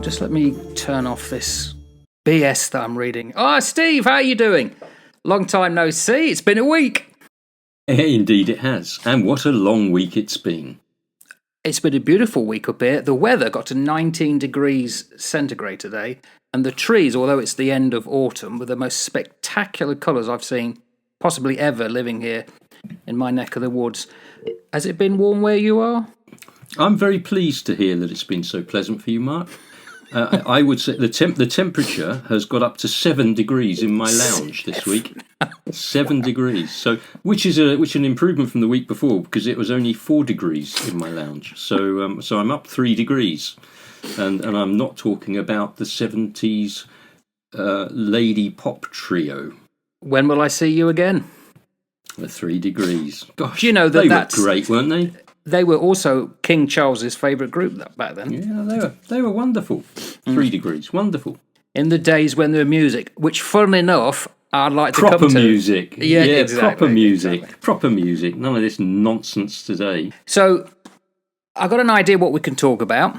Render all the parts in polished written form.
Just let me turn off this BS that I'm reading. Oh, Steve, how are you doing? Long time no see. It's been a week. Indeed it has. And what a long week it's been. It's been a beautiful week up here. The weather got to 19 degrees centigrade today. And the trees, although it's the end of autumn, were the most spectacular colours I've seen possibly ever living here in my neck of the woods. Has it been warm where you are? I'm very pleased to hear that it's been so pleasant for you, Mark. I would say the temperature has got up to 7 degrees in my lounge this week. 7 degrees, so which is an improvement from the week before, because it was only 4 degrees in my lounge. So I'm up 3 degrees, and I'm not talking about the 70s lady pop trio. When will I see you again? 3 degrees. Gosh, do you know they were great, weren't they? They were also King Charles's favourite group back then. Yeah, they were wonderful. 3 degrees, wonderful. In the days when there was music, which, funnily enough, I'd like to proper come to. Music. Yeah, exactly, proper music. Exactly. Proper music. None of this nonsense today. So, I got an idea what we can talk about.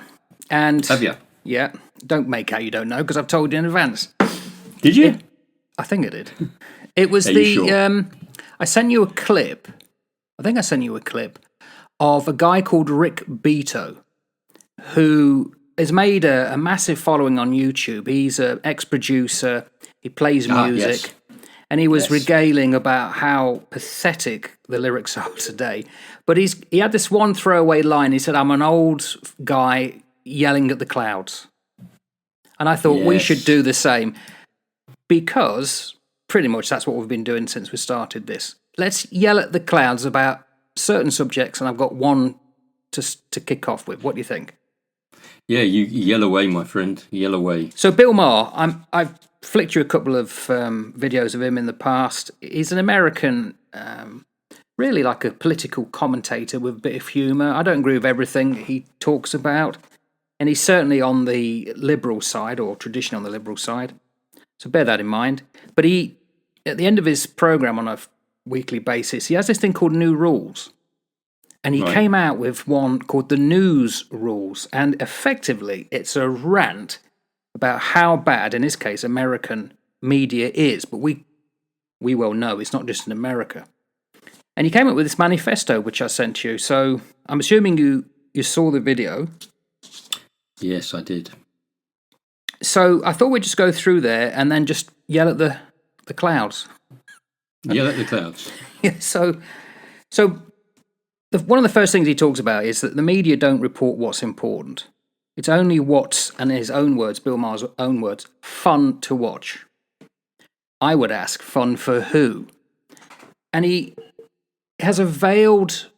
And have you? Yeah. Don't make out you don't know, because I've told you in advance. Did you? I think I did. It was sure? I sent you a clip. I think I sent you a clip of a guy called Rick Beato, who has made a massive following on YouTube. He's an ex-producer, he plays music, and he was regaling about how pathetic the lyrics are today. But he had this one throwaway line. He said, "I'm an old guy yelling at the clouds." And I thought we should do the same, because pretty much that's what we've been doing since we started this. Let's yell at the clouds about certain subjects, and I've got one to kick off with. What do you think? Yeah, you yell away, my friend. Yell away. So Bill Maher, I've flicked you a couple of videos of him in the past. He's an American, really like a political commentator with a bit of humour. I don't agree with everything he talks about, and he's certainly on the liberal side, or traditionally on the liberal side. So bear that in mind. But he, at the end of his programme on a weekly basis, he has this thing called New Rules. And he came out with one called the News Rules. And effectively, it's a rant about how bad, in this case, American media is. But we well know it's not just in America. And he came up with this manifesto, which I sent you. So I'm assuming you saw the video. Yes, I did. So I thought we'd just go through there and then just yell at the clouds. Yell at the clouds. Yeah, so one of the first things he talks about is that the media don't report what's important. It's only what's, and in his own words, Bill Maher's own words, fun to watch. I would ask, fun for who? And he has a veiled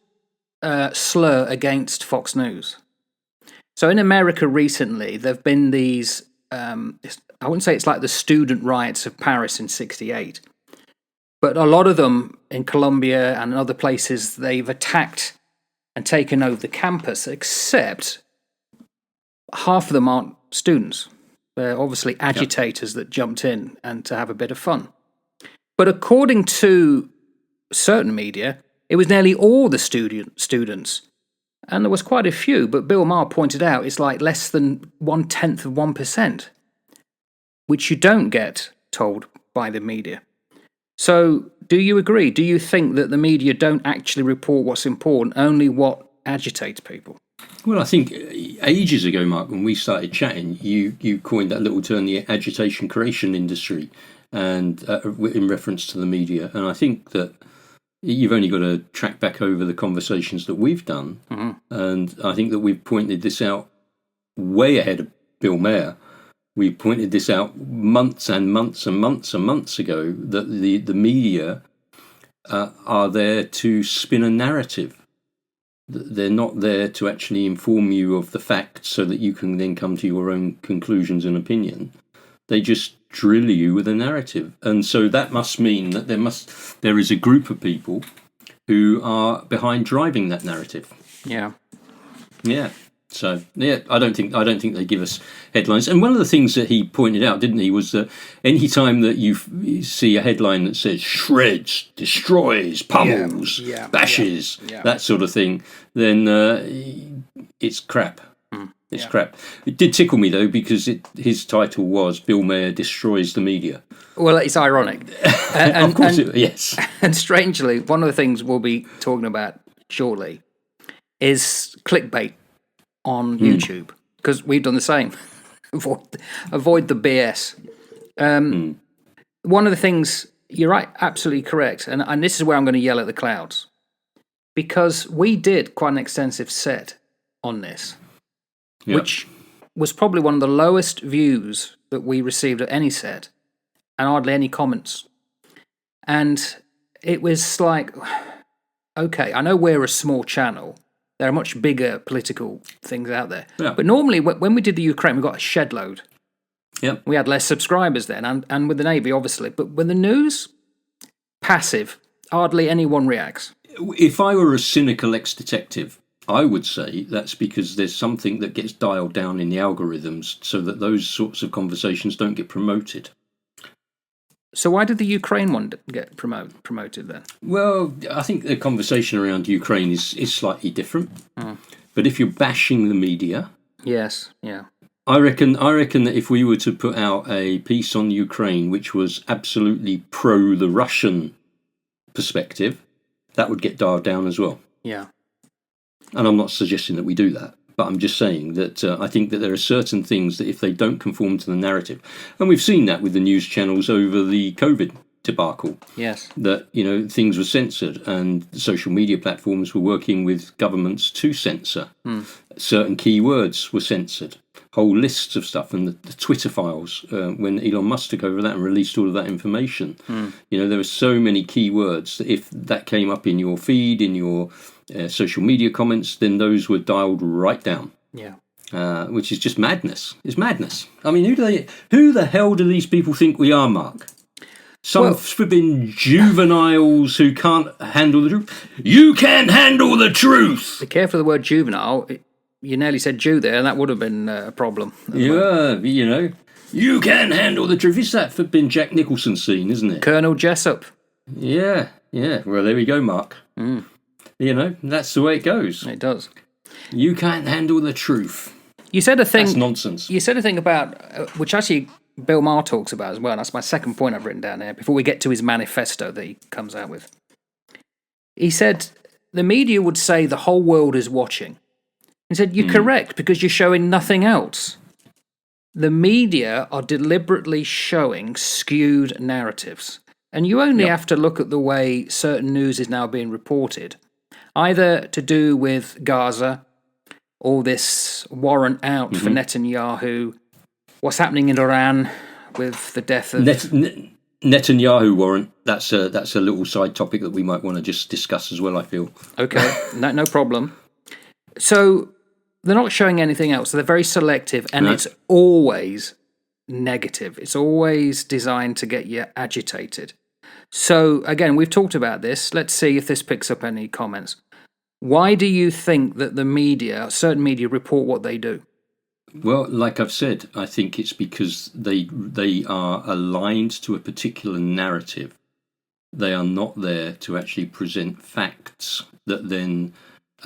slur against Fox News. So in America recently, there have been these, I wouldn't say it's like the student riots of Paris in '68, but a lot of them in Colombia and other places, they've attacked and taken over the campus, except half of them aren't students. They're obviously agitators that jumped in and to have a bit of fun. But according to certain media, it was nearly all the students. And there was quite a few, but Bill Maher pointed out it's like less than 0.1%, which you don't get told by the media. So, do you agree? Do you think that the media don't actually report what's important, only what agitates people? Well, I think ages ago, Mark, when we started chatting, you coined that little term, the agitation creation industry, and in reference to the media. And I think that you've only got to track back over the conversations that we've done. Mm-hmm. And I think that we've pointed this out way ahead of Bill Maher. We pointed this out months and months and months and months ago, that the media are there to spin a narrative. They're not there to actually inform you of the facts so that you can then come to your own conclusions and opinion. They just drill you with a narrative. And so that must mean that there is a group of people who are behind driving that narrative. Yeah. Yeah. So I don't think they give us headlines. And one of the things that he pointed out, didn't he, was that any time that you see a headline that says shreds, destroys, pummels, bashes, that sort of thing, then it's crap. It's crap. It did tickle me though, because his title was Bill Maher destroys the media. Well, it's ironic. Of course, yes. And strangely, one of the things we'll be talking about shortly is clickbait on YouTube, because we've done the same. Avoid the BS. One of the things, you're right, absolutely correct, and this is where I'm going to yell at the clouds, because we did quite an extensive set on this, which was probably one of the lowest views that we received at any set, and hardly any comments. And it was like, okay, I know we're a small channel. There are much bigger political things out there. Yeah. But normally, when we did the Ukraine, we got a shed load. Yep. We had less subscribers then, and with the Navy, obviously. But with the news, passive, hardly anyone reacts. If I were a cynical ex-detective, I would say that's because there's something that gets dialed down in the algorithms so that those sorts of conversations don't get promoted. So why did the Ukraine one get promoted then? Well, I think the conversation around Ukraine is slightly different. But if you're bashing the media... Yes, yeah. I reckon that if we were to put out a piece on Ukraine which was absolutely pro the Russian perspective, that would get dialed down as well. Yeah. And I'm not suggesting that we do that, but I'm just saying that I think that there are certain things that if they don't conform to the narrative, and we've seen that with the news channels over the COVID debacle. Yes. That, things were censored, and social media platforms were working with governments to censor. Certain keywords were censored. Whole lists of stuff, and the Twitter files, when Elon Musk took over that and released all of that information. There were so many keywords that if that came up in your feed, in your social media comments, then those were dialed right down. Yeah. Which is just madness. It's madness. I mean, who the hell do these people think we are, Mark? Some flipping juveniles who can't handle the truth. You can't handle the truth! Be careful of the word juvenile. You nearly said Jew there, and that would have been a problem. Yeah, you can handle the truth. It's that flipping Jack Nicholson scene, isn't it? Colonel Jessup. Yeah. Well, there we go, Mark. That's the way it goes. It does. You can't handle the truth. You said a thing. That's nonsense. You said a thing about, which actually Bill Maher talks about as well. That's my second point I've written down there, before we get to his manifesto that he comes out with. He said, the media would say the whole world is watching. He said, you're correct, because you're showing nothing else. The media are deliberately showing skewed narratives. And you only have to look at the way certain news is now being reported, either to do with Gaza, or this warrant out for Netanyahu, what's happening in Iran with the death of... Netanyahu warrant, that's a little side topic that we might want to just discuss as well, I feel. Okay, no problem. So they're not showing anything else. They're very selective, and it's always negative. It's always designed to get you agitated. So, again, we've talked about this. Let's see if this picks up any comments. Why do you think that the media, certain media, report what they do? Well, like I've said, I think it's because they are aligned to a particular narrative. They are not there to actually present facts that then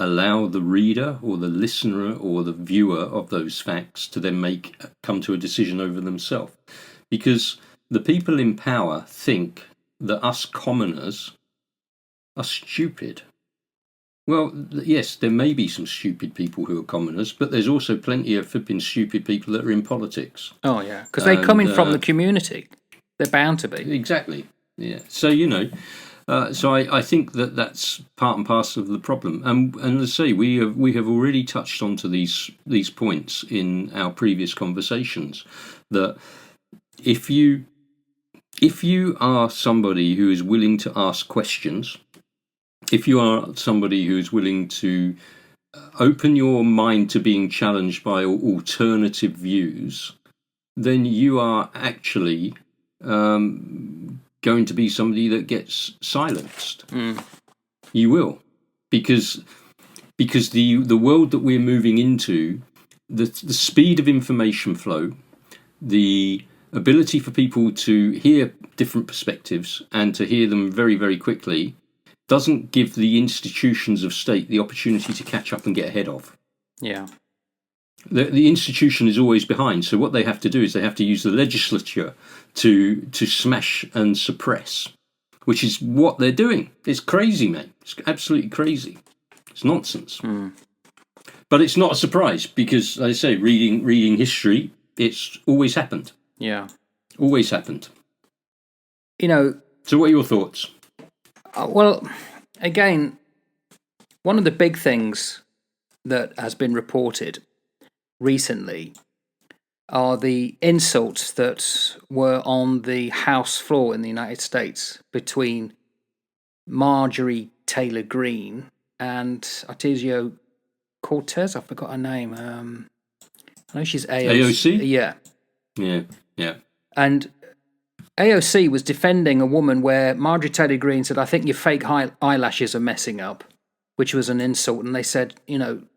allow the reader or the listener or the viewer of those facts to then come to a decision over themselves. Because the people in power think that us commoners are stupid. Well, yes, there may be some stupid people who are commoners, but there's also plenty of flipping stupid people that are in politics. Oh, yeah, because they're coming from the community. They're bound to be. Exactly, yeah. So, so I think that that's part and parcel of the problem. And as I say, we have already touched onto these points in our previous conversations, that if you are somebody who is willing to ask questions, if you are somebody who's willing to open your mind to being challenged by alternative views, then you are actually going to be somebody that gets silenced. You will, because the world that we're moving into, the speed of information flow, the ability for people to hear different perspectives and to hear them very, very quickly, doesn't give the institutions of state the opportunity to catch up and get ahead of. Yeah. The institution is always behind. So what they have to do is they have to use the legislature to smash and suppress, which is what they're doing. It's crazy, man. It's absolutely crazy. It's nonsense. But it's not a surprise because, as I say, reading history, it's always happened. Yeah. Always happened. So what are your thoughts? Well, again, one of the big things that has been reported recently are the insults that were on the House floor in the United States between Marjorie Taylor Greene and Ocasio Cortez. I forgot her name. I know she's AOC? Yeah. Yeah. And AOC was defending a woman where Marjorie Taylor Greene said, "I think your fake eyelashes are messing up," which was an insult. And they said,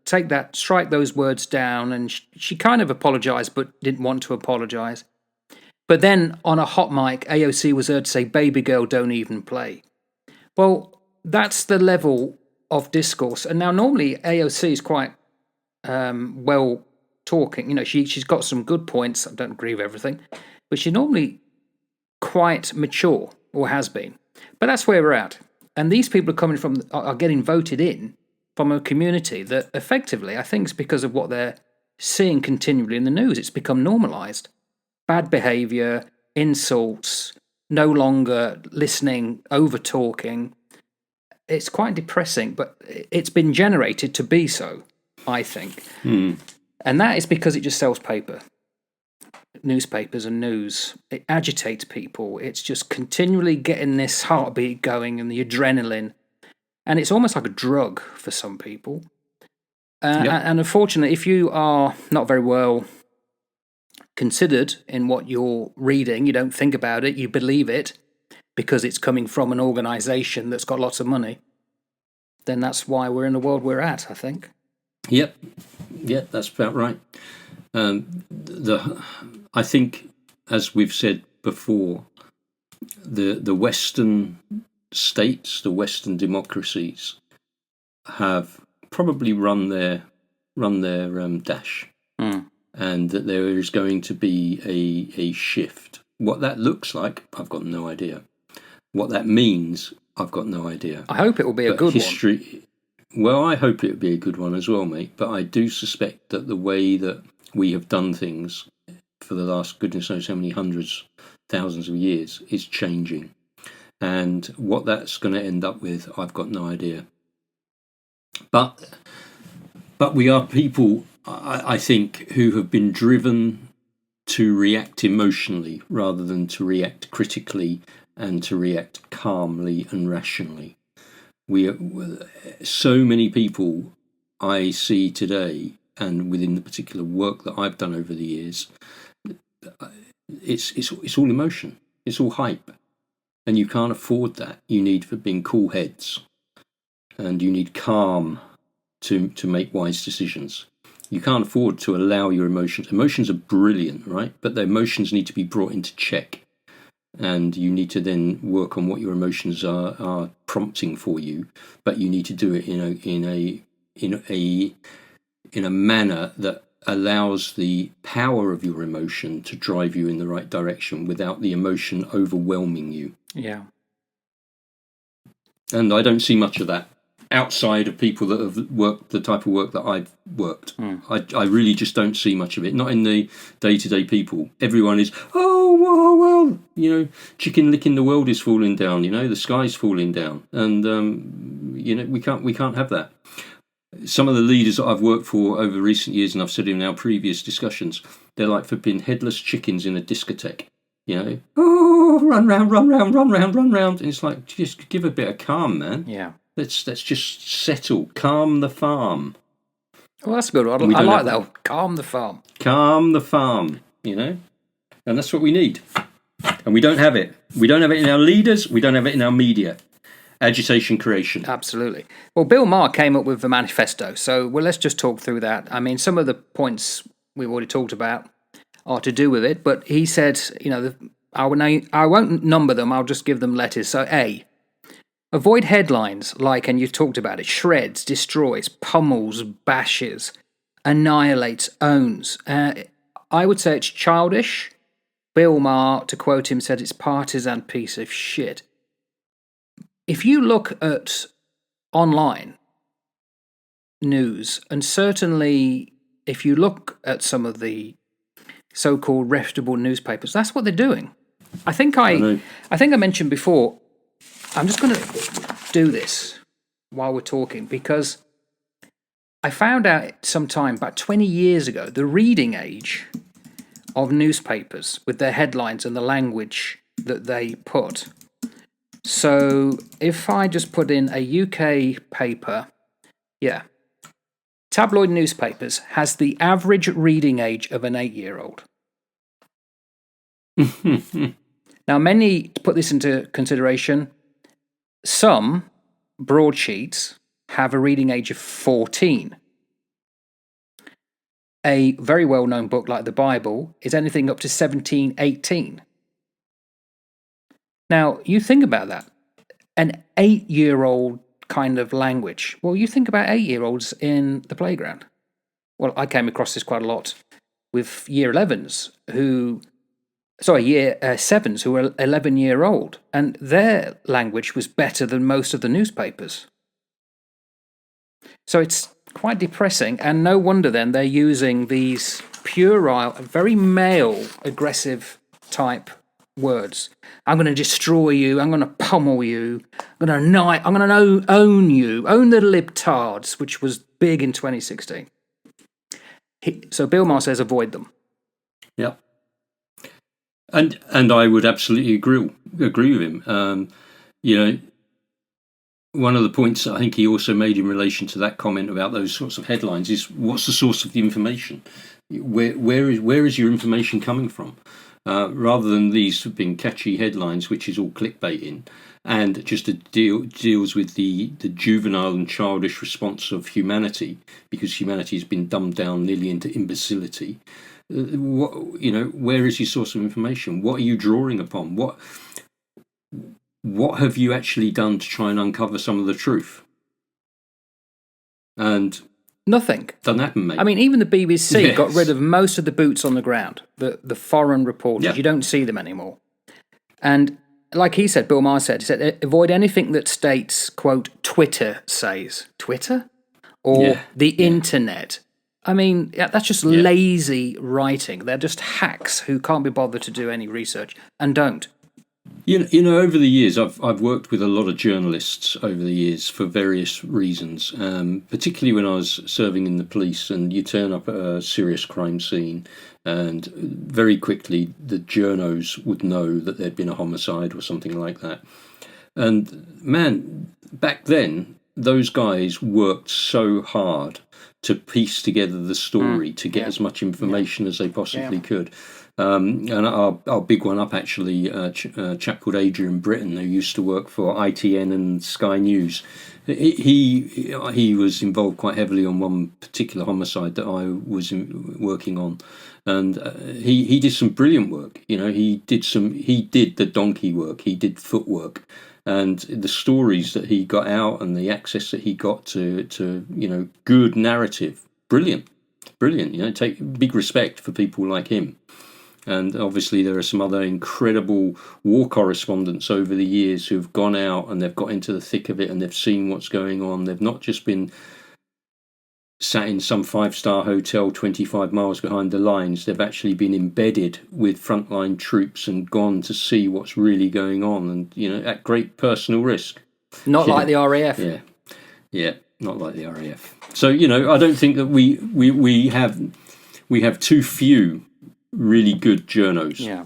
take that, strike those words down. And she kind of apologized, but didn't want to apologize. But then on a hot mic, AOC was heard to say, "Baby girl, don't even play." Well, that's the level of discourse. And now normally AOC is quite well talking. She's got some good points. I don't agree with everything, but she's normally quite mature, or has been. But that's where we're at. And these people are getting voted in from a community that effectively, I think, is because of what they're seeing continually in the news. It's become normalized. Bad behavior, insults, no longer listening, over talking. It's quite depressing, but it's been generated to be so, I think. And that is because it just sells paper. Newspapers and news. It agitates people. It's just continually getting this heartbeat going and the adrenaline. And it's almost like a drug for some people. And unfortunately, if you are not very well considered in what you're reading, you don't think about it, you believe it because it's coming from an organization that's got lots of money, then that's why we're in the world we're at, I think. Yep, that's about right. I think, as we've said before, the Western states, the Western democracies, have probably run their dash, and that there is going to be a shift. What that looks like, I've got no idea. What that means, I've got no idea. I hope it will be a good one. Well, I hope it will be a good one as well, mate. But I do suspect that the way that we have done things for the last goodness knows how many hundreds, thousands of years is changing. And what that's going to end up with, I've got no idea. But we are people, I think, who have been driven to react emotionally rather than to react critically and to react calmly and rationally. So many people I see today, and within the particular work that I've done over the years, it's all emotion, it's all hype, and you can't afford that. You need for being cool heads, and you need calm to make wise decisions. You can't afford to allow your emotions. Emotions are brilliant, right? But the emotions need to be brought into check. And you need to then work on what your emotions are prompting for you, but you need to do it in a manner that allows the power of your emotion to drive you in the right direction without the emotion overwhelming you. Yeah. And I don't see much of that outside of people that have worked the type of work that I've worked. I really just don't see much of it. Not in the day-to-day people. Everyone is, well, chicken licking, the world is falling down, the sky's falling down. And, we can't have that. Some of the leaders that I've worked for over recent years, and I've said in our previous discussions, they're like flipping headless chickens in a discotheque. Run round. And it's like, just give a bit of calm, man. Yeah. Let's just settle. Calm the farm. Well, that's a good one. I like that. Calm the farm. Calm the farm, And that's what we need. And we don't have it. We don't have it in our leaders. We don't have it in our media. Agitation creation. Absolutely. Well, Bill Maher came up with the manifesto. So let's just talk through that. I mean, some of the points we've already talked about are to do with it. But he said, I won't number them. I'll just give them letters. So A, avoid headlines like, and you've talked about it, shreds, destroys, pummels, bashes, annihilates, owns. I would say it's childish. Bill Maher, to quote him, said it's partisan piece of shit. If you look at online news, and certainly if you look at some of the so-called reputable newspapers, that's what they're doing. I think I mentioned before, I'm just going to do this while we're talking, because I found out sometime about 20 years ago, the reading age of newspapers with their headlines and the language that they put. So if I just put in a UK paper, tabloid newspapers has the average reading age of an 8-year-old. Now, many, to put this into consideration, some broadsheets have a reading age of 14. A very well-known book like the Bible is anything up to 17, 18. Now, you think about that. An 8-year-old kind of language. Well, you think about 8-year-olds in the playground. Well, I came across this quite a lot with year 11s year 7s who were 11-year-old, and their language was better than most of the newspapers. So it's quite depressing, and no wonder then they're using these puerile, very male, aggressive type words. I'm going to destroy you. I'm going to pummel you. I'm going to own you. Own the libtards, which was big in 2016. So Bill Maher says avoid them. Yeah. And I would absolutely agree with him. One of the points I think he also made in relation to that comment about those sorts of headlines is, what's the source of the information? Where is your information coming from? Rather than these being catchy headlines, which is all clickbaiting, and just deals with the juvenile and childish response of humanity, because humanity has been dumbed down nearly into imbecility. Where is your source of information? What are you drawing upon? What have you actually done to try and uncover some of the truth? And nothing. Doesn't happen, mate. I mean, even the BBC got rid of most of the boots on the ground, the foreign reporters. Yeah. You don't see them anymore. And like he said, Bill Maher said, avoid anything that states, quote, Twitter says. Twitter? Or the internet. I mean, that's just lazy writing. They're just hacks who can't be bothered to do any research and don't. Over the years, I've worked with a lot of journalists over the years for various reasons, particularly when I was serving in the police, and you turn up at a serious crime scene and very quickly the journos would know that there'd been a homicide or something like that. And man, back then, those guys worked so hard to piece together the story, to get as much information as they possibly could. And our big one up, actually, a chap called Adrian Britton, who used to work for ITN and Sky News. He was involved quite heavily on one particular homicide that I was working on, and he did some brilliant work. He did the donkey work, he did footwork, and the stories that he got out and the access that he got to good narrative, brilliant. Take big respect for people like him. And obviously there are some other incredible war correspondents over the years who have gone out and they've got into the thick of it and they've seen what's going on. They've not just been sat in some 5-star hotel 25 miles behind the lines. They've actually been embedded with frontline troops and gone to see what's really going on, and at great personal risk. Not like the RAF. Yeah, not like the RAF. So I don't think that we have too few really good journos. Yeah.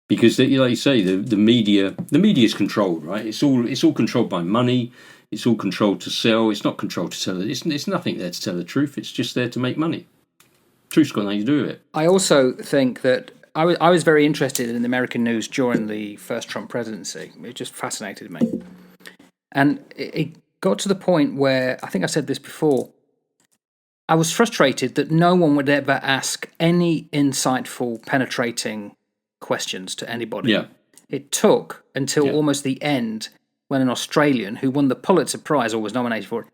Because like you say, the media is controlled, right? It's all controlled by money. It's all controlled to sell. It's not controlled to tell. It's nothing there to tell the truth. It's just there to make money. Truth's got nothing to do with it. I also think that I was very interested in American news during the first Trump presidency. It just fascinated me, and it got to the point where, I think I said this before, I was frustrated that no one would ever ask any insightful, penetrating questions to anybody. Yeah. It took until almost the end when an Australian who won the Pulitzer Prize or was nominated for it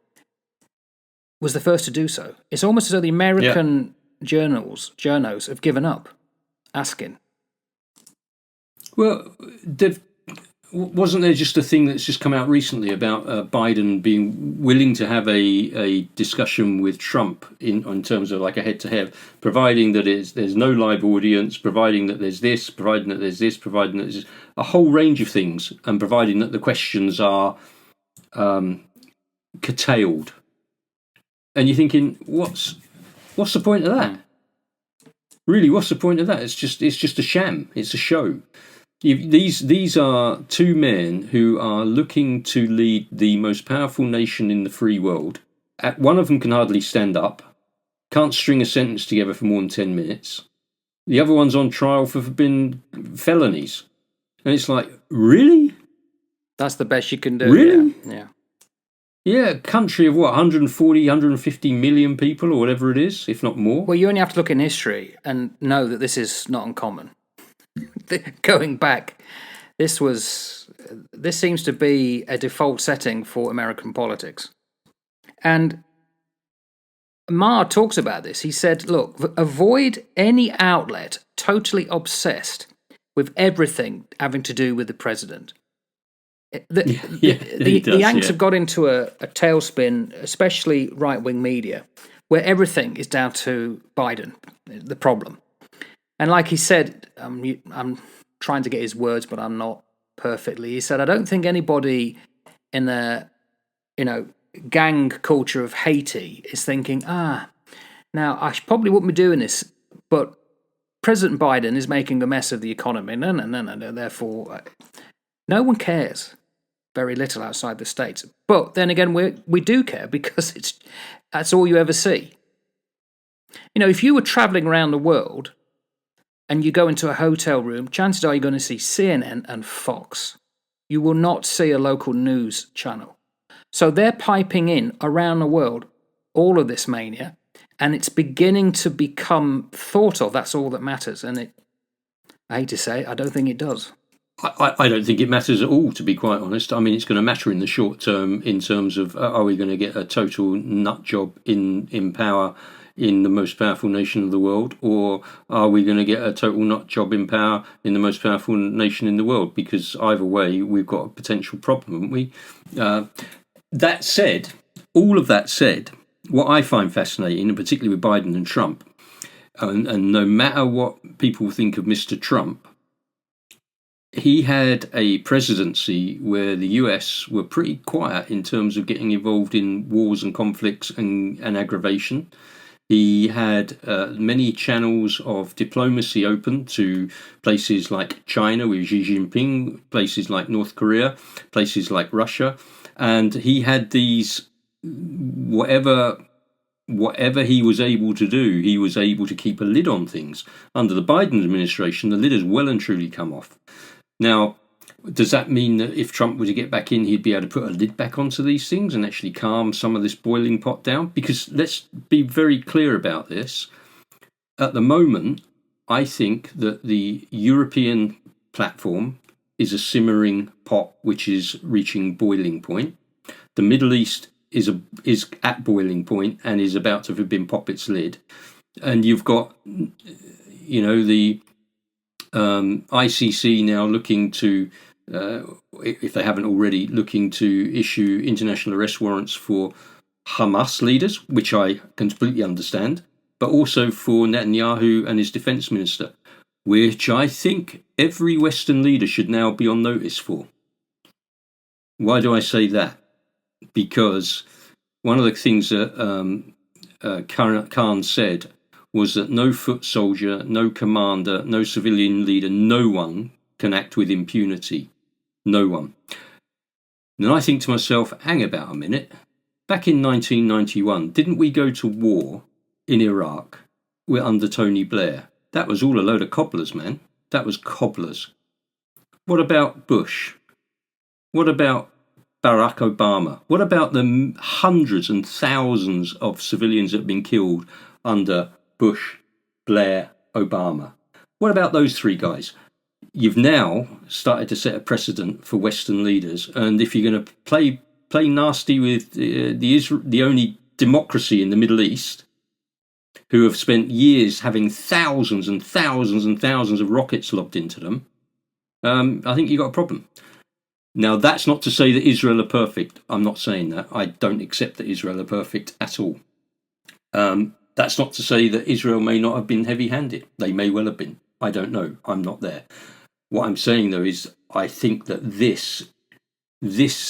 was the first to do so. It's almost as though the American journos have given up asking. Well, wasn't there just a thing that's just come out recently about Biden being willing to have a discussion with Trump in terms of like a head-to-head, providing that there's no live audience, providing that there's this, providing that there's this, providing that there's a whole range of things, and providing that the questions are curtailed. And you're thinking, what's the point of that? Really, what's the point of that? It's just a sham. It's a show. These are two men who are looking to lead the most powerful nation in the free world. One of them can hardly stand up, can't string a sentence together for more than 10 minutes. The other one's on trial for forbidden felonies. And it's like, really? That's the best you can do. Really? Yeah. Yeah, a country of what, 140, 150 million people or whatever it is, if not more. Well, you only have to look in history and know that this is not uncommon. Going back, this seems to be a default setting for American politics. And Maher talks about this. He said, look, avoid any outlet totally obsessed with everything having to do with the president. The Yanks have got into a tailspin, especially right-wing media, where everything is down to Biden, the problem. And like he said, I'm trying to get his words, but I'm not perfectly. He said, I don't think anybody in the, gang culture of Haiti is thinking, now I probably wouldn't be doing this, but President Biden is making a mess of the economy. No. Therefore, no one cares. Very little outside the States. But then again, we do care because that's all you ever see. If you were traveling around the world and you go into a hotel room, chances are you're going to see CNN and Fox. You will not see a local news channel. So they're piping in around the world all of this mania, and it's beginning to become thought of. That's all that matters. And I hate to say it, I don't think it does. I don't think it matters at all, to be quite honest. I mean, it's going to matter in the short term in terms of are we going to get a total nut job in power in the most powerful nation of the world, or are we going to get a total nut job in power in the most powerful nation in the world? Because either way, we've got a potential problem, haven't we? That said, all of that said, what I find fascinating, and particularly with Biden and Trump, and no matter what people think of Mr. Trump, he had a presidency where the US were pretty quiet in terms of getting involved in wars and conflicts and aggravation. He had many channels of diplomacy open to places like China with Xi Jinping, places like North Korea, places like Russia. And he had these, whatever he was able to do, he was able to keep a lid on things. Under the Biden administration, the lid has well and truly come off. Now, does that mean that if Trump were to get back in, he'd be able to put a lid back onto these things and actually calm some of this boiling pot down? Because let's be very clear about this. At the moment, I think that the European platform is a simmering pot which is reaching boiling point. The Middle East is at boiling point and is about to have been popped its lid. And you've got, the ICC now looking to, if they haven't already, looking to issue international arrest warrants for Hamas leaders, which I completely understand, but also for Netanyahu and his defense minister, which I think every Western leader should now be on notice for. Why do I say that? Because one of the things that Khan said was that no foot soldier, no commander, no civilian leader, no one can act with impunity. No one. Then I think to myself, hang about a minute. Back in 1991, didn't we go to war in Iraq under Tony Blair? That was all a load of cobblers, man. That was cobblers. What about Bush? What about Barack Obama? What about the hundreds and thousands of civilians that have been killed under Bush, Blair, Obama? What about those three guys? You've now started to set a precedent for Western leaders, and if you're going to play nasty with the only democracy in the Middle East, who have spent years having thousands and thousands and thousands of rockets lobbed into them, I think you've got a problem. Now, that's not to say that Israel are perfect. I'm not saying that. I don't accept that Israel are perfect at all. That's not to say that Israel may not have been heavy-handed. They may well have been. I don't know. I'm not there. What I'm saying, though, is I think that this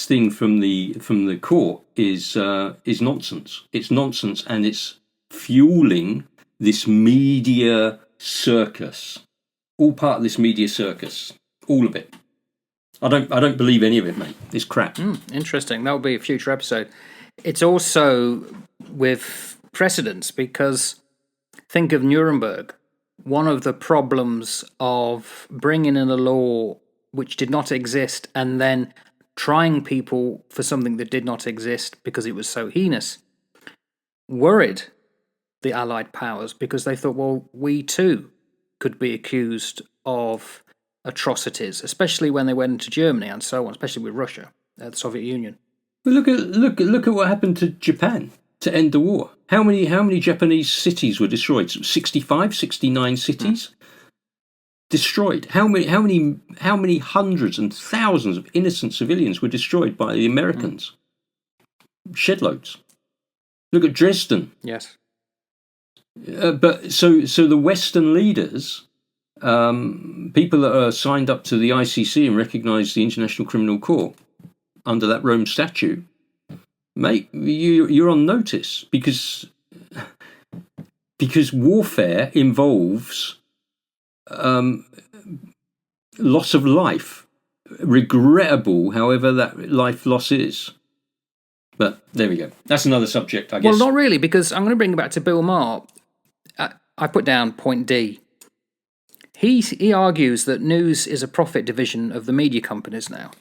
thing from the court is nonsense. It's nonsense, and it's fueling this media circus. All part of this media circus. All of it. I don't believe any of it, mate. It's crap. Interesting. That will be a future episode. It's also with precedence, because think of Nuremberg. One of the problems of bringing in a law which did not exist and then trying people for something that did not exist because it was so heinous worried the Allied powers, because they thought, well, we too could be accused of atrocities, especially when they went into Germany and so on, especially with Russia, the Soviet Union. But look at what happened to Japan to end the war. How many Japanese cities were destroyed? 65, 69 cities destroyed. How many hundreds and thousands of innocent civilians were destroyed by the Americans? Shed loads. Look at Dresden. Yes. But so the Western leaders, people that are signed up to the ICC and recognise the International Criminal Court under that Rome Statute, mate, you're on notice, because warfare involves loss of life, regrettable, however that life loss is. But there we go. That's another subject, I guess. Well, not really, because I'm going to bring it back to Bill Maher. I put down point D. He argues that news is a profit division of the media companies now.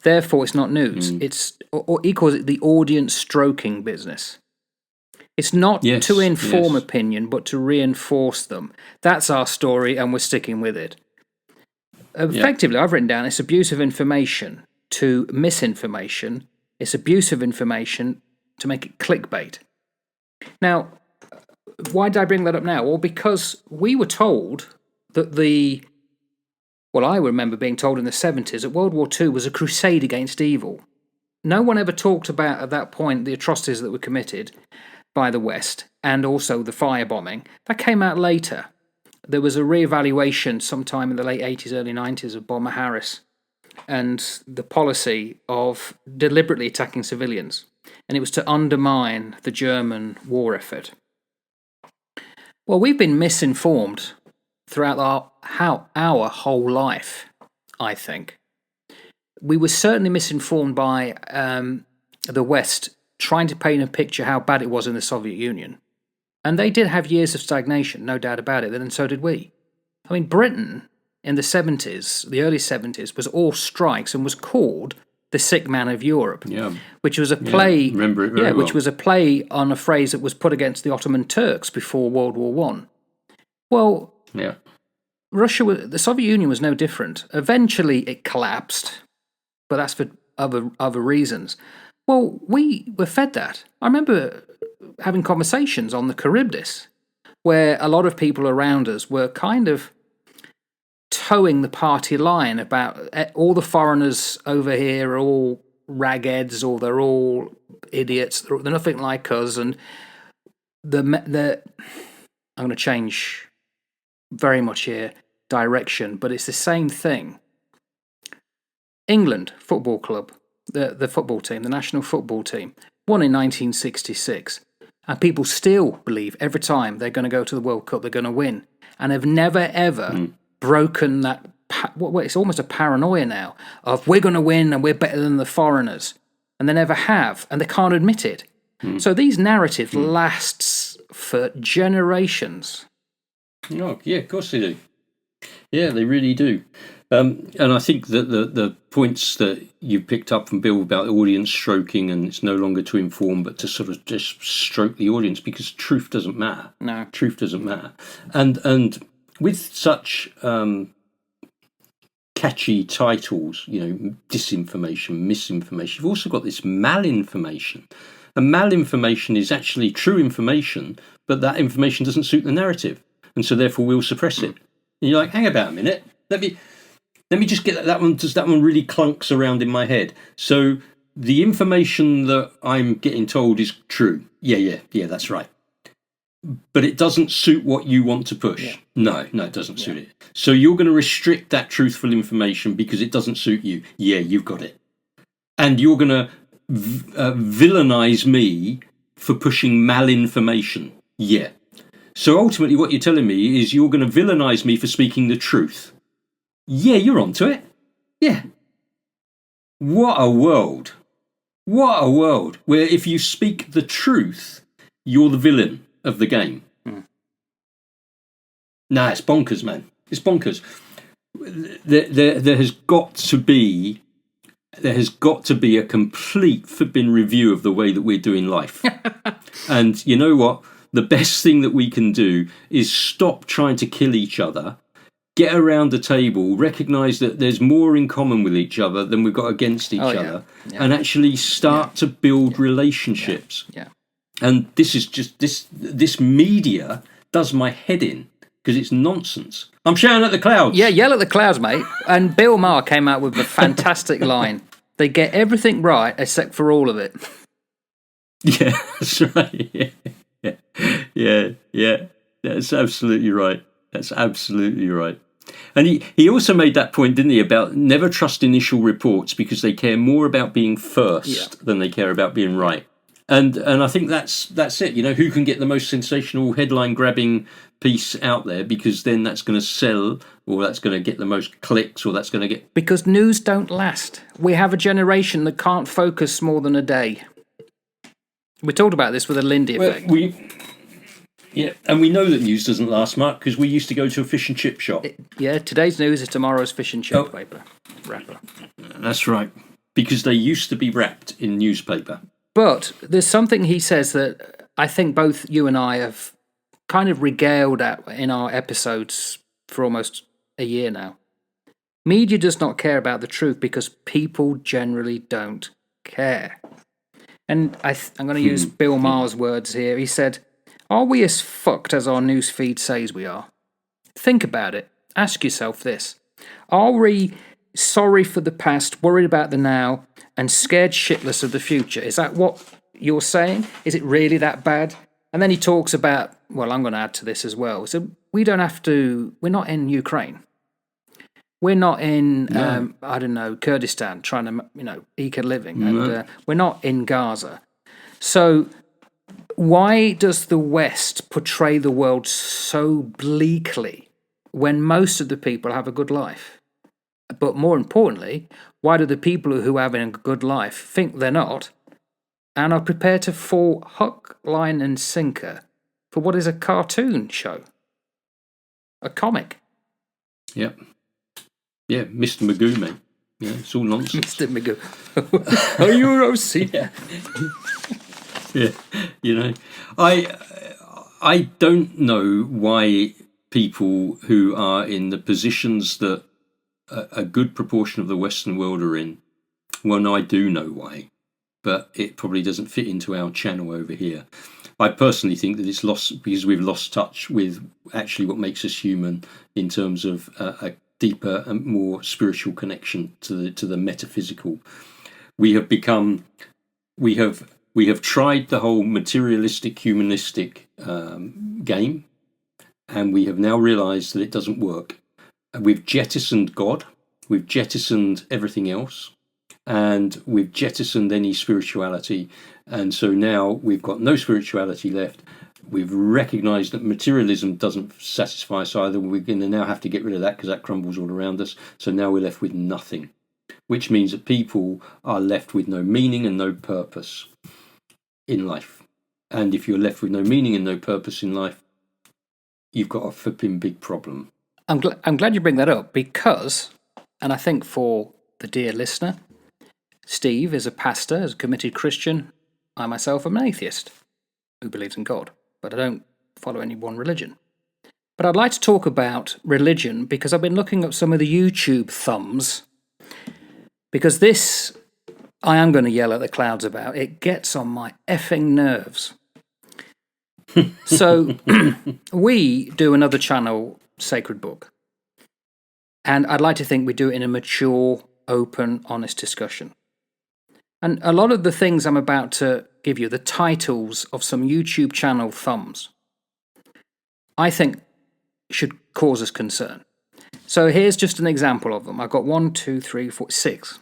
Therefore, it's not news. It's, or he calls it the audience stroking business. It's not to inform opinion, but to reinforce them. That's our story, and we're sticking with it. Effectively, I've written down, it's abuse of information to misinformation. It's abuse of information to make it clickbait. Now, why did I bring that up now? Well, because we were told that I remember being told in the 70s that World War II was a crusade against evil. No one ever talked about, at that point, the atrocities that were committed by the West, and also the firebombing. That came out later. There was a reevaluation sometime in the late 80s, early 90s of Bomber Harris and the policy of deliberately attacking civilians. And it was to undermine the German war effort. Well, we've been misinformed throughout our whole life, I think. We were certainly misinformed by the West trying to paint a picture how bad it was in the Soviet Union. And they did have years of stagnation, no doubt about it, and so did we. I mean, Britain in the 70s, the early 70s, was all strikes and was called the sick man of Europe, which was a play. Remember it very well. Which was a play on a phrase that was put against the Ottoman Turks before World War One. Well, the Soviet Union was no different. Eventually, it collapsed, but that's for other reasons. Well, we were fed that. I remember having conversations on the Charybdis, where a lot of people around us were kind of towing the party line about all the foreigners over here are all ragheads, or they're all idiots, they're nothing like us, and I'm going to change very much here direction, but it's the same thing. England football club, the football team, the national football team, won in 1966, and people still believe every time they're going to go to the World Cup they're going to win, and have never ever broken that. It's almost a paranoia now of we're going to win and we're better than the foreigners, and they never have, and they can't admit it. So these narratives lasts for generations. Oh, yeah, of course they do. Yeah, they really do. And I think that the points that you picked up from Bill about the audience stroking, and it's no longer to inform but to sort of just stroke the audience, because truth doesn't matter. No. Truth doesn't matter. And with such catchy titles, disinformation, misinformation, you've also got this malinformation. And malinformation is actually true information, but that information doesn't suit the narrative. And so therefore we'll suppress it. And you're like, hang about a minute. Let me just get that one. Does that one really clunks around in my head? So the information that I'm getting told is true. Yeah, that's right. But it doesn't suit what you want to push. Yeah. No, it doesn't suit it. So you're going to restrict that truthful information because it doesn't suit you. Yeah, you've got it. And you're going to villainize me for pushing malinformation. Yeah. So ultimately what you're telling me is you're going to villainize me for speaking the truth. Yeah, you're onto it. Yeah. What a world. What a world where if you speak the truth, you're the villain of the game. Nah, it's bonkers, man. It's bonkers. There has got to be a complete flipping review of the way that we're doing life. And you know what? The best thing that we can do is stop trying to kill each other, get around the table, recognise that there's more in common with each other than we've got against each other, and actually start to build relationships. Yeah. And this is just this media does my head in because it's nonsense. I'm shouting at the clouds. Yeah, yell at the clouds, mate. And Bill Maher came out with a fantastic line. They get everything right except for all of it. Yeah, that's right. Yeah. That's absolutely right. That's absolutely right. And he also made that point, didn't he, about never trust initial reports because they care more about being first than they care about being right. And I think that's it. You know, who can get the most sensational headline grabbing piece out there, because then that's going to sell, or that's going to get the most clicks, or that's going to get... Because news don't last. We have a generation that can't focus more than a day. We talked about this with the Lindy effect. And we know that news doesn't last, Mark, because we used to go to a fish and chip shop. Today's news is tomorrow's fish and chip wrapper. That's right, because they used to be wrapped in newspaper. But there's something he says that I think both you and I have kind of regaled at in our episodes for almost a year now. Media does not care about the truth because people generally don't care. And I'm going to use Bill Maher's words here. He said, "Are we as fucked as our newsfeed says we are? Think about it. Ask yourself this. Are we sorry for the past, worried about the now, and scared shitless of the future? Is that what you're saying? Is it really that bad?" And then he talks about, well, I'm going to add to this as well. So we don't have to, we're not in Ukraine. We're not in, Kurdistan trying to, eke a living. And we're not in Gaza. So why does the West portray the world so bleakly when most of the people have a good life? But more importantly, why do the people who are having a good life think they're not and are prepared to fall hook, line and sinker for what is a cartoon show? A comic. Yep. Yeah, Mr. Magoo, mate. Yeah, it's all nonsense. Mr. Magoo. Are you OC? Yeah. I don't know why people who are in the positions that a good proportion of the Western world are in, well, no, I do know why, but it probably doesn't fit into our channel over here. I personally think that it's lost because we've lost touch with actually what makes us human in terms of a deeper and more spiritual connection to the metaphysical. We have tried the whole materialistic, humanistic game, and we have now realised that it doesn't work. We've jettisoned God, we've jettisoned everything else, and we've jettisoned any spirituality. And so now we've got no spirituality left. We've recognised that materialism doesn't satisfy us either. We're going to now have to get rid of that because that crumbles all around us. So now we're left with nothing, which means that people are left with no meaning and no purpose in life. And if you're left with no meaning and no purpose in life, you've got a flipping big problem. I'm glad you bring that up because, and I think for the dear listener, Steve is a pastor, is a committed Christian. I myself am an atheist who believes in God, but I don't follow any one religion. But I'd like to talk about religion because I've been looking up some of the YouTube thumbs, because this I am going to yell at the clouds about. It gets on my effing nerves. So we do another channel, Sacred Book. And I'd like to think we do it in a mature, open, honest discussion. And a lot of the things I'm about to give you, the titles of some YouTube channel thumbs, I think should cause us concern. So here's just an example of them. I've got 1, 2, 3, 4, 6.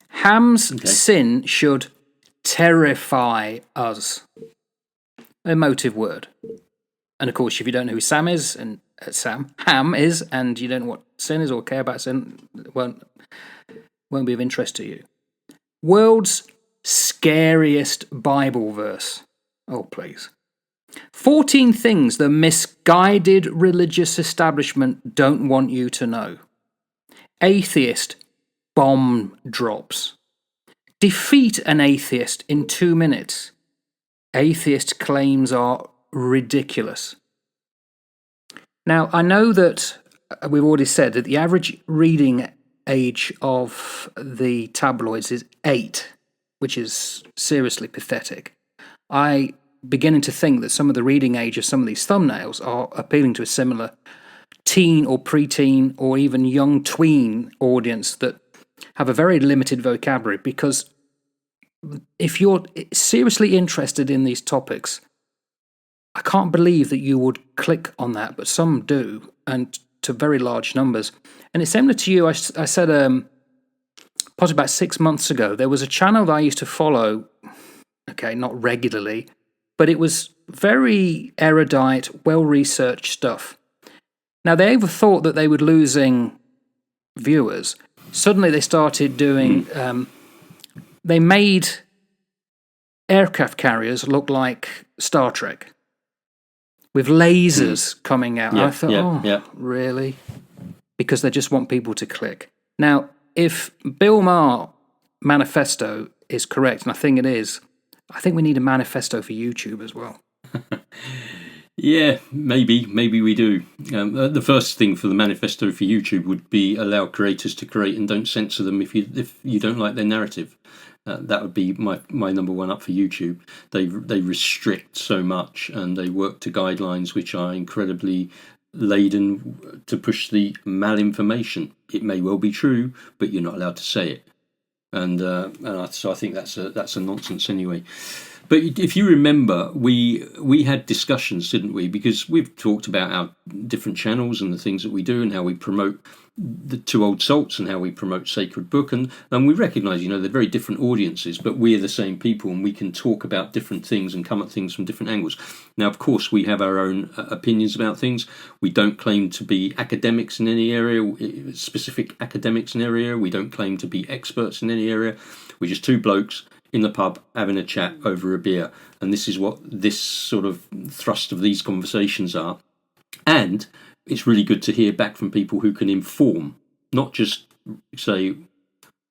Ham's sin should terrify us. Emotive word. And of course, if you don't know who Ham is, and you don't know what sin is or care about sin, it won't be of interest to you. World's scariest Bible verse. Oh, please. 14 things the misguided religious establishment don't want you to know. Atheist bomb drops. Defeat an atheist in 2 minutes. Atheist claims are ridiculous. Now, I know that we've already said that the average reading age of the tabloids is 8, which is seriously pathetic. I beginning to think that some of the reading age of some of these thumbnails are appealing to a similar teen or preteen or even young tween audience that have a very limited vocabulary, because if you're seriously interested in these topics, I can't believe that you would click on that, but some do, and to very large numbers. And it's similar to you. I said, possibly about 6 months ago, there was a channel that I used to follow, okay, not regularly, but it was very erudite, well-researched stuff. Now, they ever thought that they were losing viewers. Suddenly they started doing, they made aircraft carriers look like Star Trek, with lasers coming out. I thought, really? Because they just want people to click. Now, if Bill Maher manifesto is correct, and I think it is, I think we need a manifesto for YouTube as well. Yeah, maybe we do. The first thing for the manifesto for YouTube would be allow creators to create and don't censor them if you don't like their narrative. That would be my number one up for YouTube. They restrict so much, and they work to guidelines which are incredibly laden to push the malinformation. It may well be true, but you're not allowed to say it. And so I think that's a nonsense anyway. But if you remember, we had discussions, didn't we? Because we've talked about our different channels and the things that we do and how we promote the Two Old Salts and how we promote Sacred Book. And we recognise, they're very different audiences, but we're the same people and we can talk about different things and come at things from different angles. Now, of course, we have our own opinions about things. We don't claim to be academics in any area, specific academics in any area. We don't claim to be experts in any area. We're just two blokes in the pub having a chat over a beer, and this is what this sort of thrust of these conversations are. And it's really good to hear back from people who can inform, not just say,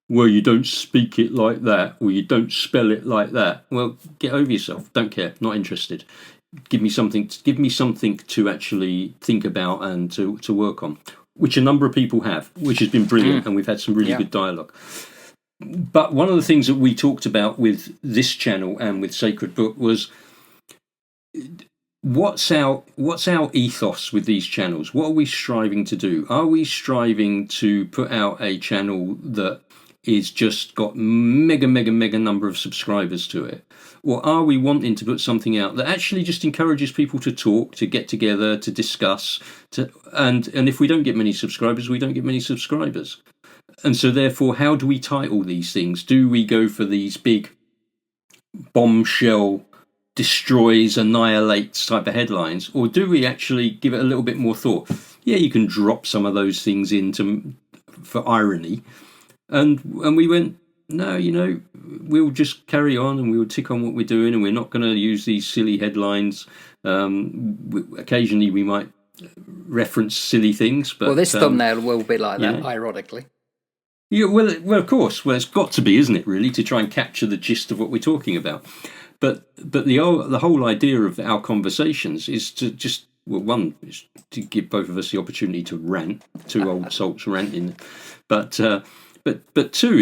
well, you don't speak it like that, or you don't spell it like that. Well, get over yourself. Don't care. Not interested. Give me something to actually think about and to work on, which a number of people have, which has been brilliant, and we've had some really good dialogue. But one of the things that we talked about with this channel and with Sacred Book was what's our ethos with these channels? What are we striving to do? Are we striving to put out a channel that is just got mega number of subscribers to it? Or are we wanting to put something out that actually just encourages people to talk, to get together, to discuss, and if we don't get many subscribers, we don't get many subscribers. And so therefore, how do we title these things? Do we go for these big bombshell, destroys, annihilates type of headlines? Or do we actually give it a little bit more thought? Yeah, you can drop some of those things for irony. And we went, no, we'll just carry on and we'll tick on what we're doing, and we're not going to use these silly headlines. Occasionally we might reference silly things. But this thumbnail will be like that, ironically. Yeah, well, of course. Well, it's got to be, isn't it, really, to try and capture the gist of what we're talking about. But the whole idea of our conversations is to just, well, one, is to give both of us the opportunity to rant, two old salts ranting. But two,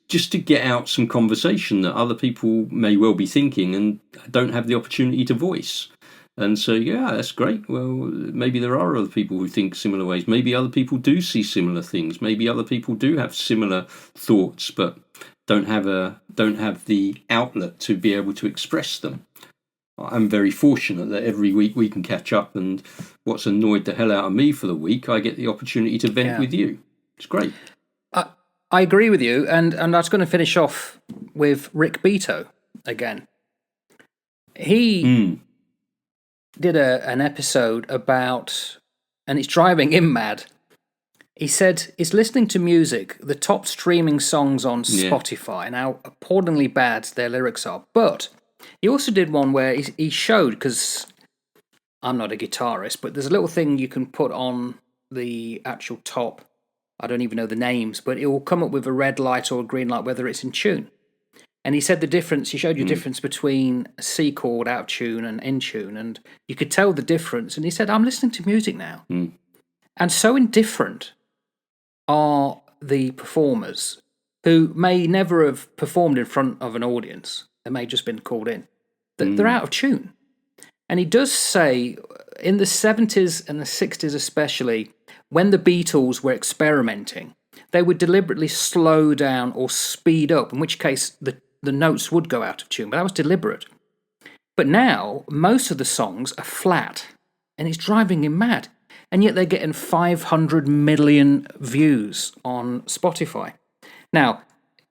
just to get out some conversation that other people may well be thinking and don't have the opportunity to voice. And so, yeah, that's great. Well, maybe there are other people who think similar ways. Maybe other people do see similar things. Maybe other people do have similar thoughts, but don't have the outlet to be able to express them. I'm very fortunate that every week we can catch up, and what's annoyed the hell out of me for the week, I get the opportunity to vent with you. It's great. I agree with you, and I was going to finish off with Rick Beato again. He did an episode about, and it's driving him mad. He said he's listening to music, the top streaming songs on Spotify, and how appallingly bad their lyrics are. But he also did one where he showed, because I'm not a guitarist, but there's a little thing you can put on the actual top. I don't even know the names, but it will come up with a red light or a green light, whether it's in tune. And he said the difference, he showed you the difference between a C chord out of tune and in tune, and you could tell the difference. And he said, I'm listening to music now. And so indifferent are the performers who may never have performed in front of an audience. They may have just been called in. That they're out of tune. And he does say, in the 70s and the 60s especially, when the Beatles were experimenting, they would deliberately slow down or speed up, in which case the notes would go out of tune, but that was deliberate. But now, most of the songs are flat, and it's driving him mad. And yet they're getting 500 million views on Spotify. Now,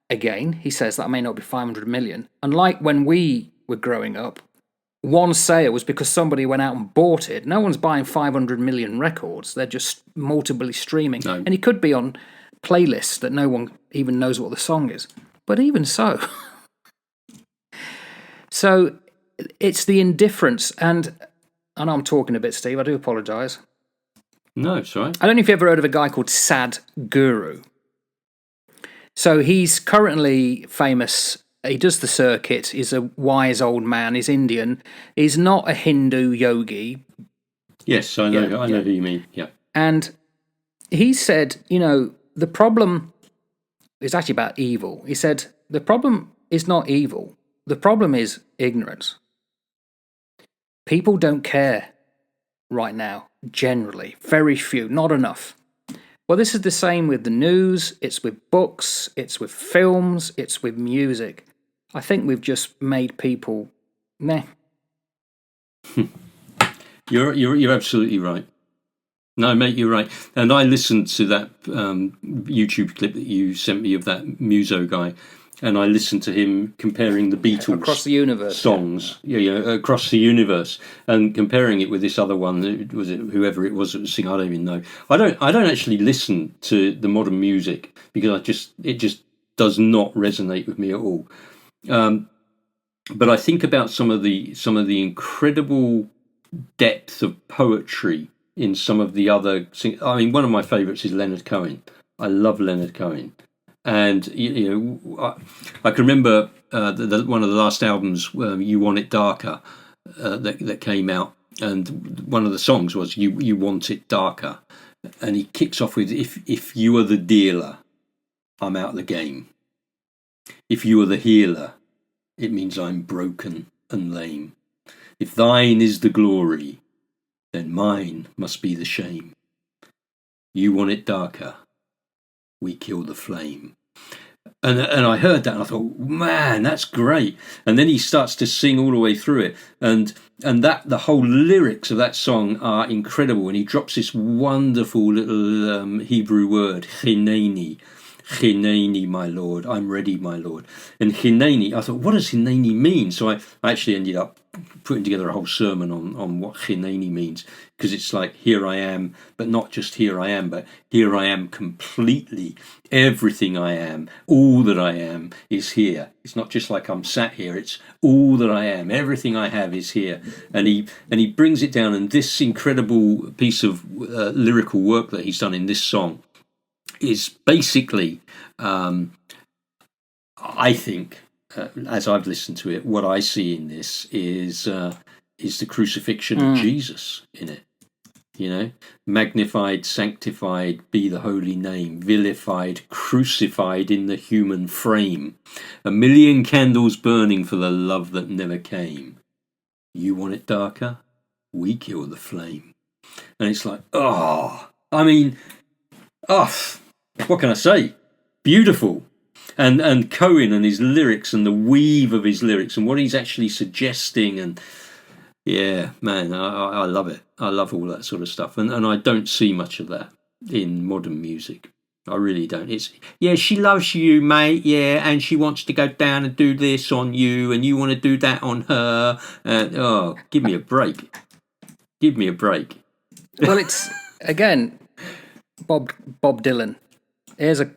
again, he says that may not be 500 million. Unlike when we were growing up, one sale was because somebody went out and bought it. No one's buying 500 million records. They're just multiply streaming. No. And it could be on playlists that no one even knows what the song is. But even so. So it's the indifference. And I know I'm talking a bit, Steve. I do apologise. No, it's all right. I don't know if you've ever heard of a guy called Sad Guru. So he's currently famous. He does the circuit. He's a wise old man. He's Indian. He's not a Hindu yogi. Yes, I know. I know who you mean. Yeah. And he said, the problem is actually about evil. He said, the problem is not evil. The problem is ignorance. People don't care right now, generally. Very few, not enough. Well, this is the same with the news. It's with books. It's with films. It's with music. I think we've just made people meh. You're absolutely right. No, mate, you're right. And I listened to that YouTube clip that you sent me of that Muso guy, and I listened to him comparing the Beatles across the universe songs, across the universe, and comparing it with this other one. Was it whoever it was that was singing? I don't even know. I don't actually listen to the modern music because it just does not resonate with me at all. But I think about some of the incredible depth of poetry in some of the other. I mean, one of my favourites is Leonard Cohen. I love Leonard Cohen, and I can remember one of the last albums, "You Want It Darker," that came out, and one of the songs was "You Want It Darker," and he kicks off with, "If you are the dealer, I'm out of the game. If you are the healer, it means I'm broken and lame. If thine is the glory, then mine must be the shame. You want it darker, we kill the flame." And I heard that and I thought, man, that's great. And then he starts to sing all the way through it, and that the whole lyrics of that song are incredible. And he drops this wonderful little Hebrew word, chineni. Chineni, my Lord, I'm ready, my Lord. And Chineni, I thought, what does Chineni mean? So I actually ended up putting together a whole sermon on what Chineni means, because it's like, here I am, but not just here I am, but here I am completely. Everything I am, all that I am is here. It's not just like I'm sat here, it's all that I am. Everything I have is here. And he brings it down, and this incredible piece of lyrical work that he's done in this song is basically, I think, as I've listened to it, what I see in this is the crucifixion of Jesus in it. Magnified, sanctified be the holy name, vilified, crucified in the human frame, 1,000,000 candles burning for the love that never came. You want it darker? We kill the flame. And it's like, what can I say? Beautiful. And Cohen and his lyrics and the weave of his lyrics and what he's actually suggesting, and yeah, man, I love it. I love all that sort of stuff, and I don't see much of that in modern music. I really don't. It's, yeah, she loves you, mate, yeah, and she wants to go down and do this on you, and you want to do that on her, and give me a break. Give me a break. Well, it's, again, Bob Dylan. Here's a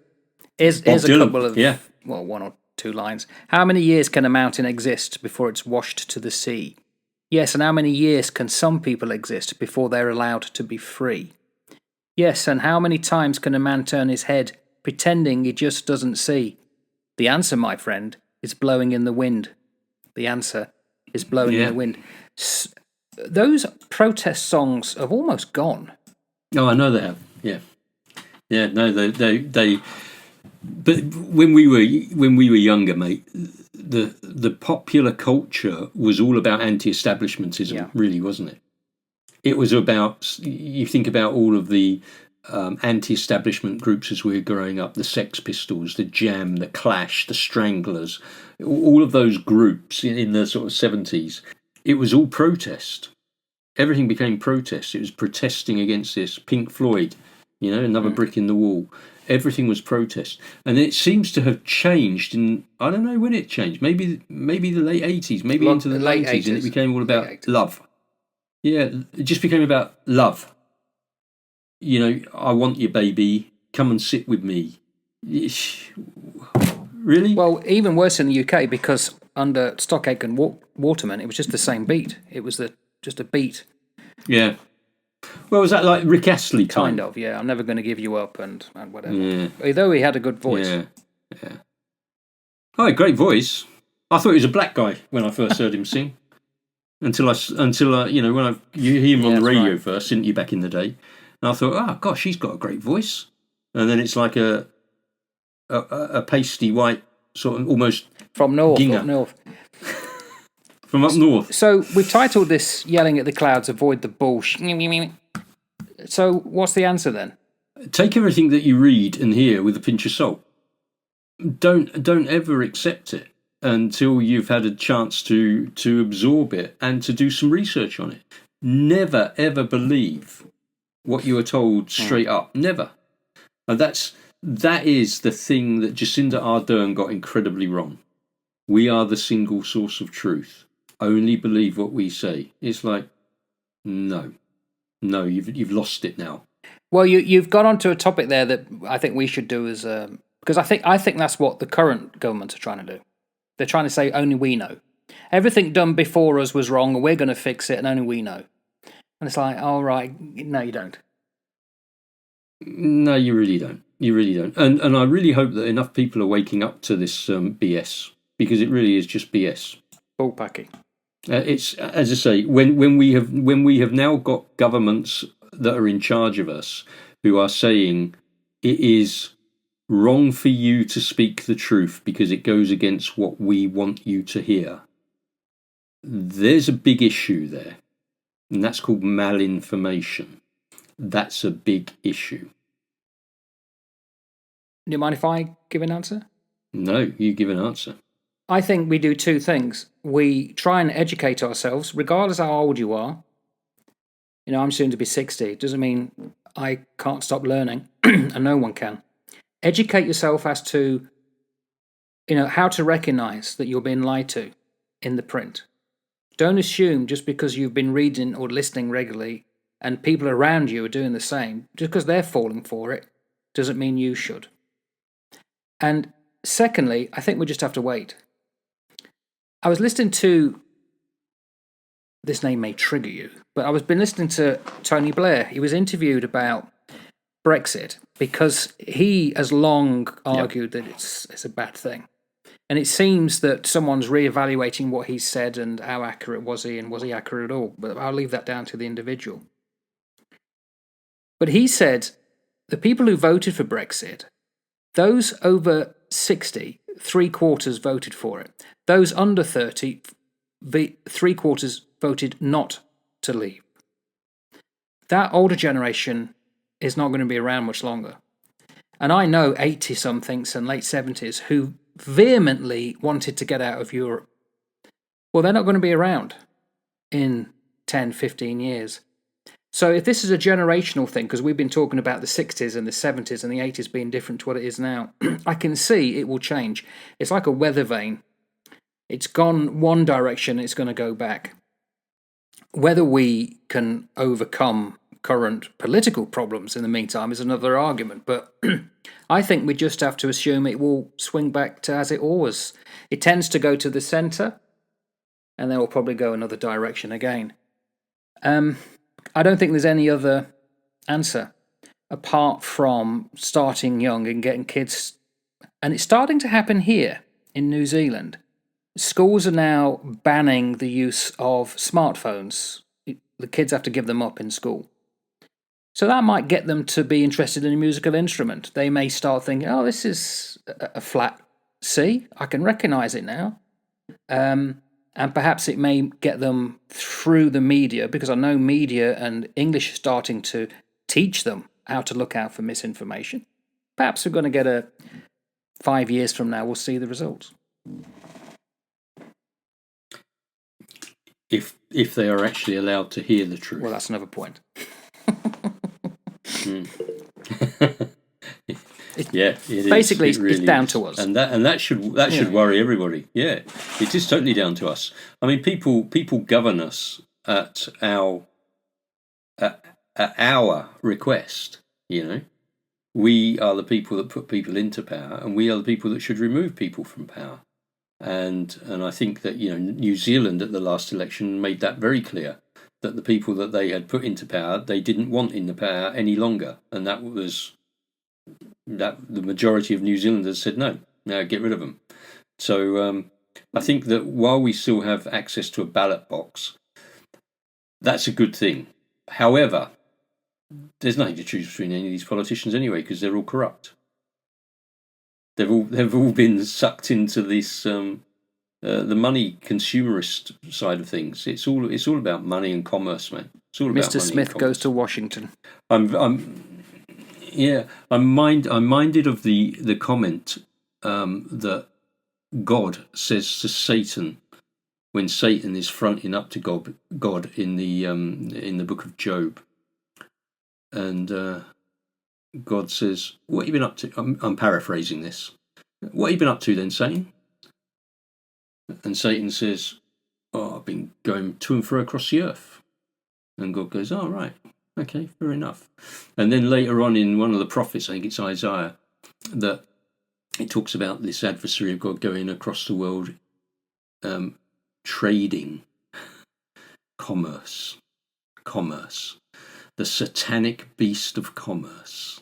couple of, well, 1 or 2 lines. How many years can a mountain exist before it's washed to the sea? Yes, and how many years can some people exist before they're allowed to be free? Yes, and how many times can a man turn his head, pretending he just doesn't see? The answer, my friend, is blowing in the wind. The answer is blowing in the wind. Those protest songs have almost gone. Oh, I know they have. Yeah. No, they. But when we were younger, mate, the popular culture was all about anti-establishmentism, really, wasn't it? It was about, you think about all of the anti-establishment groups as we were growing up, the Sex Pistols, the Jam, the Clash, the Stranglers, all of those groups in the sort of 70s. It was all protest. Everything became protest. It was protesting against this. Pink Floyd, another brick in the wall. Everything was protest, and it seems to have changed. And I don't know when it changed. Maybe the late 80s, maybe into the 90s, and it became all about love. Yeah, it just became about love. I want you, baby. Come and sit with me. Really? Well, even worse in the UK, because under Stockache and Waterman, it was just the same beat. It was just a beat. Yeah. Well, was that like Rick Astley time? Kind of, yeah. I'm never going to give you up and whatever. Yeah. Although he had a good voice. Yeah. Oh, great voice. I thought he was a black guy when I first heard him sing. Until when you hear him on the radio first, didn't you, back in the day? And I thought, oh gosh, he's got a great voice. And then it's like a pasty white sort of almost from north. Ginger. Up north. From up north. So we've titled this "Yelling at the Clouds, Avoid the Bullsh." So what's the answer then? Take everything that you read and hear with a pinch of salt. Don't ever accept it until you've had a chance to absorb it and to do some research on it. Never ever believe what you are told straight up. Never. And that is the thing that Jacinda Ardern got incredibly wrong. We are the single source of truth. Only believe what we say. It's like, no, you've lost it now. Well, you've gone on to a topic there that I think we should do as because I think that's what the current government are trying to do. They're trying to say only we know. Everything done before us was wrong, and we're going to fix it, and only we know. And it's like, all right, no, you don't. No, you really don't. You really don't. And I really hope that enough people are waking up to this BS, because it really is just BS. Bullpacking. It's, as I say, when we have now got governments that are in charge of us who are saying it is wrong for you to speak the truth because it goes against what we want you to hear. There's a big issue there, and that's called malinformation. That's a big issue. Do you mind if I give an answer? No, you give an answer. I think we do two things. We try and educate ourselves, regardless how old you are. I'm soon to be 60. It doesn't mean I can't stop learning, and no one can. Educate yourself as to, how to recognize that you're being lied to in the print. Don't assume just because you've been reading or listening regularly and people around you are doing the same, just because they're falling for it, doesn't mean you should. And secondly, I think we just have to wait. I was listening to, this name may trigger you, but I was been listening to Tony Blair. He was interviewed about Brexit because he has long argued that it's a bad thing. And it seems that someone's reevaluating what he said and how accurate was he, and was he accurate at all. But I'll leave that down to the individual. But he said the people who voted for Brexit, those over 60, 3/4 voted for it. Those under 30, 3/4 voted not to leave. That older generation is not going to be around much longer. And I know 80-somethings and late 70s who vehemently wanted to get out of Europe. Well, they're not going to be around in 10, 15 years. So if this is a generational thing, because we've been talking about the 60s and the 70s and the 80s being different to what it is now, I can see it will change. It's like a weather vane. It's gone one direction, it's going to go back. Whether we can overcome current political problems in the meantime is another argument, but I think we just have to assume it will swing back to as it always. It tends to go to the centre, and then will probably go another direction again. I don't think there's any other answer apart from starting young and getting kids. And it's starting to happen here in New Zealand. Schools are now banning the use of smartphones. The kids have to give them up in school. So that might get them to be interested in a musical instrument. They may start thinking, oh, this is a flat C. I can recognise it now. And perhaps it may get them through the media, because I know media and English is starting to teach them how to look out for misinformation. Perhaps we're going to get 5 years from now, we'll see the results. If they are actually allowed to hear the truth. Well, that's another point. Yeah, it basically is. It really it's down is. to us, and that should worry everybody. Yeah, it is totally down to us. I mean, people govern us at our request. You know, we are the people that put people into power, and we are the people that should remove people from power. And I think that, you know, New Zealand at the last election made that very clear, that the people that they had put into power, they didn't want in the power any longer, and that the majority of New Zealanders said no, get rid of them. So I think that while we still have access to a ballot box, that's a good thing. However, there's nothing to choose between any of these politicians anyway, because they're all corrupt. They've all been sucked into this the money consumerist side of things. It's all about money and commerce, man. It's all about Mr. Smith goes to Washington. I'm minded of the comment that God says to Satan when Satan is fronting up to God in the book of Job, and God says, "What have you been up to?" I'm paraphrasing this. "What have you been up to then, Satan?" And Satan says, "Oh, I've been going to and fro across the earth." And God goes, "Oh, right. Okay, fair enough." And then later on in one of the prophets, I think it's Isaiah, that it talks about this adversary of God going across the world, trading, commerce, the satanic beast of commerce.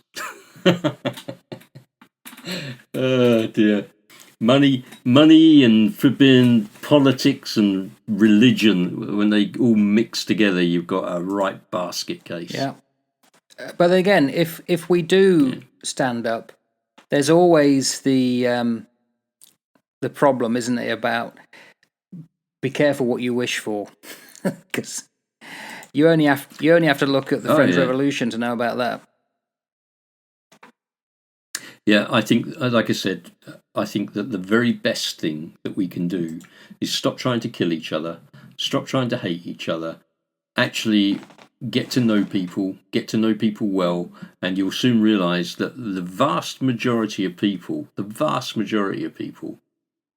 Oh dear. Money and flipping politics and religion, when they all mix together, you've got a right basket case. Yeah. But again, if we do stand up, there's always the problem, isn't it, about be careful what you wish for, because you only have to look at the French Revolution to know about that. Yeah, I think, like I said, I think that the very best thing that we can do is stop trying to kill each other, stop trying to hate each other, actually get to know people well, and you'll soon realise that the vast majority of people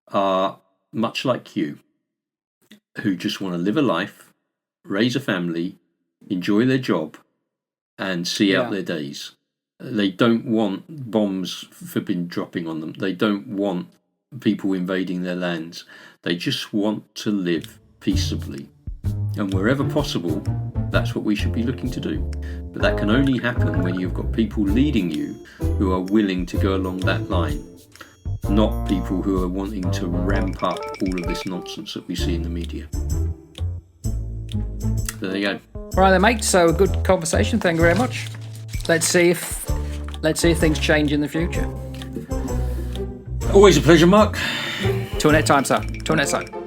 are much like you, who just want to live a life, raise a family, enjoy their job, and see out their days. They don't want bombs flipping dropping on them. They don't want people invading their lands. They just want to live peaceably. And wherever possible, that's what we should be looking to do. But that can only happen when you've got people leading you who are willing to go along that line, not people who are wanting to ramp up all of this nonsense that we see in the media. So there you go. All right then, mate. So a good conversation. Thank you very much. let's see if things change in the future. Always a pleasure, Mark. Till next time, sir. Till next time.